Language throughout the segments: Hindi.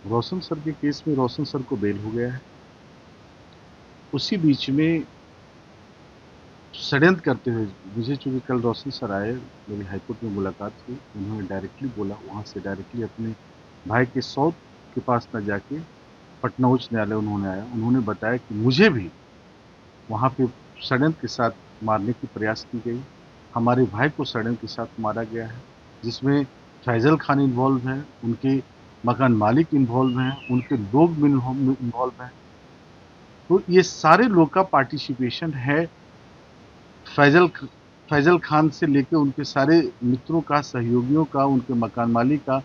रोशन सर के केस में रोशन सर को बेल हो गया है। उसी बीच में षड्यंत्र करते हुए मुझे, चूंकि कल रोशन सर आए, मेरी हाईकोर्ट में मुलाकात हुई, उन्होंने डायरेक्टली बोला, वहाँ से डायरेक्टली अपने भाई के सौत के पास न जाके पटना उच्च न्यायालय उन्होंने आया। उन्होंने बताया कि मुझे भी वहाँ पे षड्यंत्र के साथ मारने की प्रयास की गई। हमारे भाई को षड्यंत्र के साथ मारा गया है, जिसमें फैजल खान इन्वॉल्व है, उनके मकान मालिक इन्वॉल्व हैं, उनके लोग भी इन्वॉल्व हैं। तो ये सारे लोग का पार्टिसिपेशन है। फैजल फैजल खान से लेके उनके सारे मित्रों का, सहयोगियों का, उनके मकान मालिक का,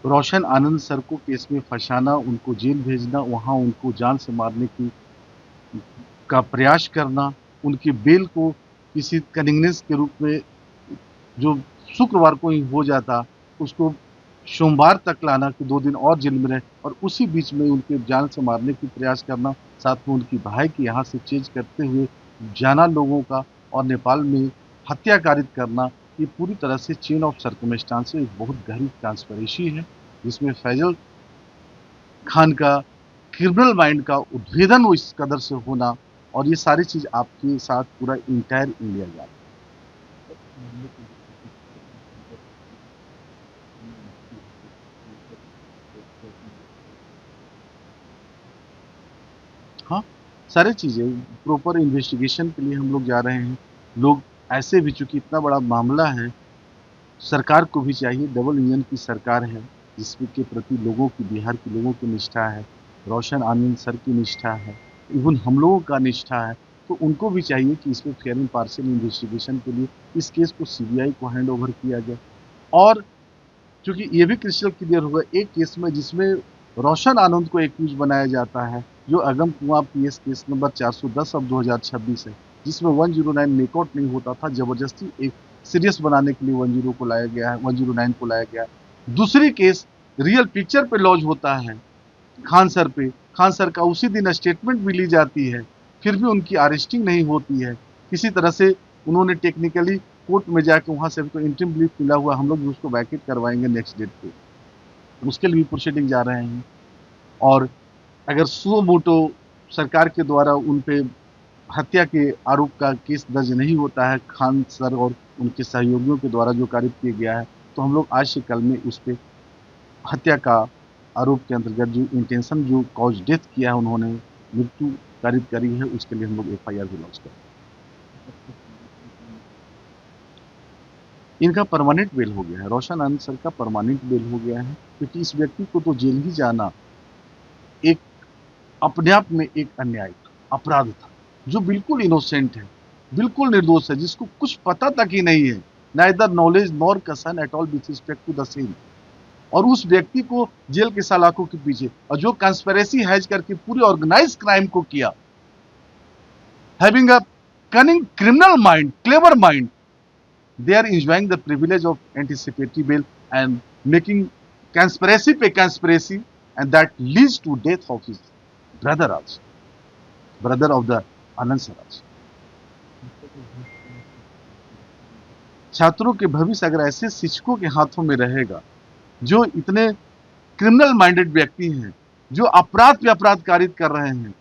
रोशन आनंद सर को केस में फंसाना, उनको जेल भेजना, वहां उनको जान से मारने की का प्रयास करना, उनकी बेल को किसी कन्वीनियंस के रूप में, जो शुक्रवार को ही हो जाता, उसको सोमवार तक लाना कि 2 दिन और जेल में रहे, और उसी बीच में उनके जान से मारने की प्रयास करना, साथ में उनकी भाई की यहाँ से चेंज करते हुए जाना लोगों का और नेपाल में हत्या कारित करना, ये पूरी तरह से चेन ऑफ सर्कमस्टांस एक बहुत गहरी ट्रांसपेरेंसी है, जिसमें फैजल खान का क्रिमिनल माइंड का उद्भेदन इस कदर से होना, और ये सारी चीज आपके साथ पूरा इंटायर इंडिया जा रहा है। हाँ, सारी चीजें प्रॉपर इन्वेस्टिगेशन के लिए हम लोग जा रहे हैं। लोग ऐसे भी, चूंकि इतना बड़ा मामला है, सरकार को भी चाहिए, डबल इंजन की सरकार है, जिसके के प्रति लोगों की, बिहार के लोगों की निष्ठा है, रोशन आनंद सर की निष्ठा है, इवन हम लोगों का निष्ठा है। तो उनको भी चाहिए कि इसमें फेयर एंड पार्शियल इन्वेस्टिगेशन के लिए इस केस को सीबीआई को हैंड ओवर किया जाए। और चूंकि ये भी क्रिस्टल क्लियर होगा एक केस में, जिसमें रोशन आनंद को एक्यूज बनाया जाता है, जो अगम कुआं पीएस केस नंबर 410 अब 2026 है, जिसमें 109 मेकआउट नहीं होता था, जबरदस्ती एक सीरियस बनाने के लिए 10 को लाया गया है, 109 को लाया गया है। दूसरी केस रियल पिक्चर पे लॉन्च होता है, खान सर पे, खान सर का उसी दिन स्टेटमेंट भी ली जाती है, फिर भी उनकी अरेस्टिंग नहीं होती है। किसी तरह से उन्होंने टेक्निकली कोर्ट में जाके, वहां से तो इंटरिम लीव मिला हुआ, हम लोग भी उसको वैकेट करवाएंगे नेक्स्ट डेट पे, उसके लिए भी प्रोसीडिंग जा रहे हैं। और अगर सो मोटो सरकार के द्वारा उन पे हत्या के आरोप का केस दर्ज नहीं होता है, खान सर और उनके सहयोगियों के द्वारा जो कारित किया गया है, तो हम लोग आज से कल में उस पे हत्या का आरोप के अंतर्गत जो इंटेंशन, जो कॉज डेथ किया है, उन्होंने मृत्यु कारित करी है, उसके लिए हम लोग एफआईआर भी लॉन्च करें। इनका परमानेंट बेल हो गया है, रोशन आनंद सर का परमानेंट बेल हो गया है, क्योंकि इस व्यक्ति को तो जेल ही जाना एक अपने आप में एक अन्याय था, अपराध था, जो बिल्कुल इनोसेंट है, बिल्कुल निर्दोष है, जिसको कुछ पता तक ही नहीं है, neither knowledge nor concern at all with respect to the same, और उस व्यक्ति को जेल के सलाखों के पीछे, और जो कंस्पिरेसी हैज करके पूरी ऑर्गेनाइज क्राइम को किया, having a cunning criminal mind, clever mind, they are enjoying the privilege of anticipatory bail and making conspiracy पे conspiracy, and that leads to death of his brother also, brother of the Anand sir also. छात्रों के भविष्य अगर ऐसे शिक्षकों के हाथों में रहेगा, जो इतने क्रिमिनल माइंडेड व्यक्ति हैं, जो अपराध पे अपराध कारित कर रहे हैं,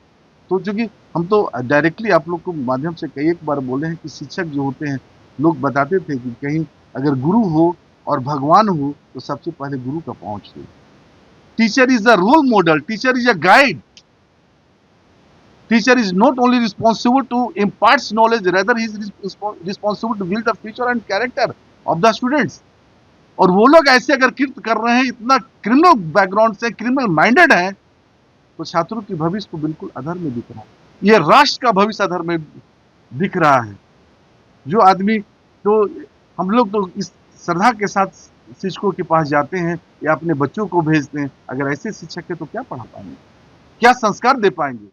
तो चूंकि हम तो डायरेक्टली आप लोग को माध्यम से कई एक बार बोले हैं कि शिक्षक जो होते हैं, लोग बताते थे कि कहीं अगर गुरु हो और भगवान हो, तो सबसे पहले गुरु का पांव छू। Teacher is the role model, teacher is a guide, teacher is not only responsible to impart knowledge, rather he is responsible to build the future and character of the students. और वो लोग ऐसे अगर कृत्य कर रहे हैं, इतना क्रिमिनल बैकग्राउंड से क्रिमिनल माइंडेड है, तो छात्रों की भविष्य को बिल्कुल अधर में दिख रहा है, ये राष्ट्र का भविष्य अधर में दिख रहा है। जो आदमी, तो हम लोग तो इस श्रद्धा के साथ शिक्षकों के पास जाते हैं या अपने बच्चों को भेजते हैं, अगर ऐसे शिक्षक है तो क्या पढ़ा पाएंगे, क्या संस्कार दे पाएंगे।